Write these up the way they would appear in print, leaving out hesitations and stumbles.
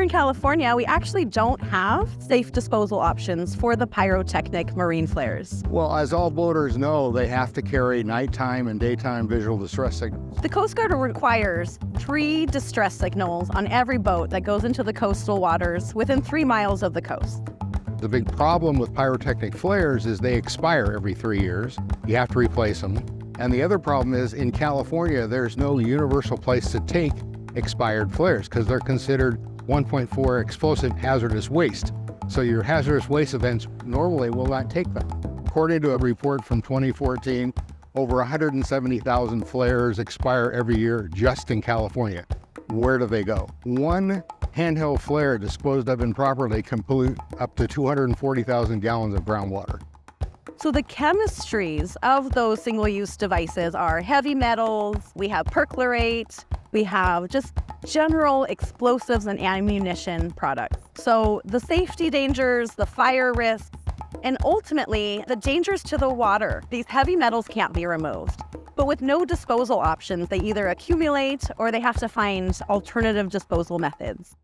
in California, we actually don't have safe disposal options for the pyrotechnic marine flares. Well, as all boaters know, they have to carry nighttime and daytime visual distress signals. The Coast Guard requires 3 distress signals on every boat that goes into the coastal waters within 3 miles of the coast. The big problem with pyrotechnic flares is they expire every 3 years. You have to replace them. And the other problem is in California, there's no universal place to take expired flares because they're considered 1.4 explosive hazardous waste. So your hazardous waste events normally will not take them. According to a report from 2014, over 170,000 flares expire every year just in California. Where do they go? One handheld flare disposed of improperly can pollute up to 240,000 gallons of groundwater. So the chemistries of those single-use devices are heavy metals, we have perchlorate, we have just general explosives and ammunition products. So the safety dangers, the fire risks, and ultimately the dangers to the water. These heavy metals can't be removed. But with no disposal options, they either accumulate or they have to find alternative disposal methods.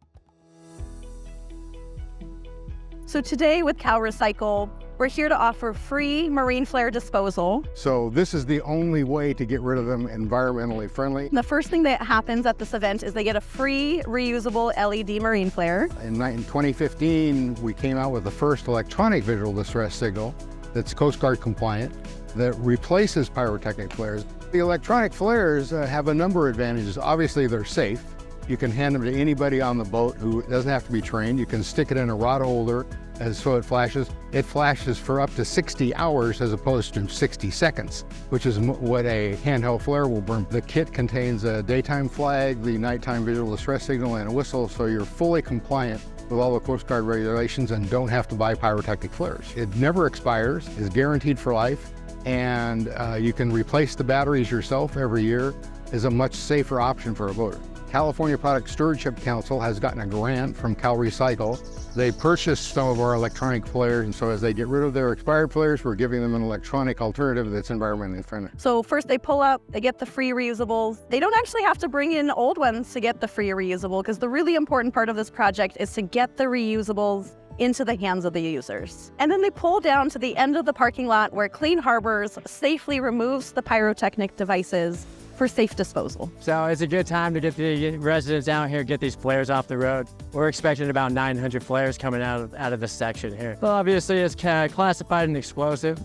So today with Cal Recycle, we're here to offer free marine flare disposal. So this is the only way to get rid of them environmentally friendly. The first thing that happens at this event is they get a free reusable LED marine flare. In 2015, we came out with the first electronic visual distress signal that's Coast Guard compliant that replaces pyrotechnic flares. The electronic flares have a number of advantages. Obviously, they're safe. You can hand them to anybody on the boat who doesn't have to be trained. You can stick it in a rod holder so it flashes. It flashes for up to 60 hours as opposed to 60 seconds, which is what a handheld flare will burn. The kit contains a daytime flag, the nighttime visual distress signal, and a whistle, so you're fully compliant with all the Coast Guard regulations and don't have to buy pyrotechnic flares. It never expires, is guaranteed for life, and you can replace the batteries yourself every year. Is a much safer option for a boater. California Product Stewardship Council has gotten a grant from Cal Recycle. They purchased some of our electronic flares, and so as they get rid of their expired flares, we're giving them an electronic alternative that's environmentally friendly. So first they pull up, they get the free reusables. They don't actually have to bring in old ones to get the free reusable, because the really important part of this project is to get the reusables into the hands of the users. And then they pull down to the end of the parking lot where Clean Harbors safely removes the pyrotechnic devices for safe disposal. So it's a good time to get the residents out here, get these flares off the road. We're expecting about 900 flares coming out of this section here. Well, obviously it's classified an explosive,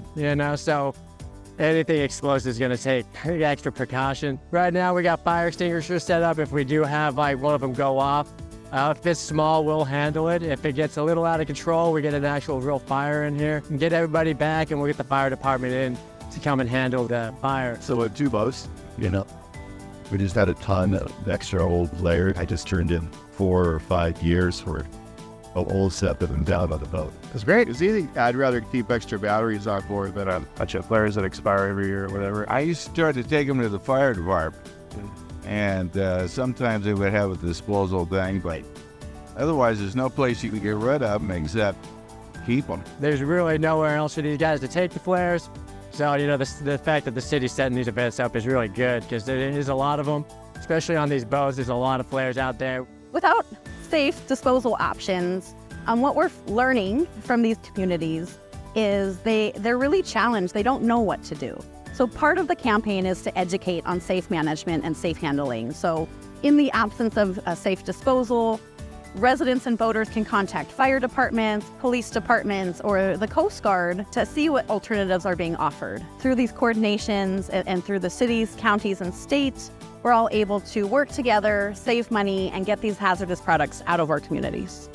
so anything explosive is gonna take extra precaution. Right now we got fire extinguishers set up if we do have one of them go off. If it's small, we'll handle it. If it gets a little out of control, we get an actual real fire in here and get everybody back, and we'll get the fire department in to come and handle the fire. So with 2 boats, we just had a ton of extra old flares. I just turned in 4 or 5 years for an old set that went down on the boat. It's great. It's easy. I'd rather keep extra batteries on board than a bunch of flares that expire every year or whatever. I used to try to take them to the fire department, and sometimes they would have a disposal thing, but otherwise there's no place you can get rid of them except keep them. There's really nowhere else for these guys to take the flares. So, the fact that the city's setting these events up is really good, because there is a lot of them, especially on these boats. There's a lot of flares out there. Without safe disposal options, what we're learning from these communities is they're really challenged. They don't know what to do. So part of the campaign is to educate on safe management and safe handling. So in the absence of a safe disposal, residents and boaters can contact fire departments, police departments, or the Coast Guard to see what alternatives are being offered. Through these coordinations and through the cities, counties, and states, we're all able to work together, save money, and get these hazardous products out of our communities.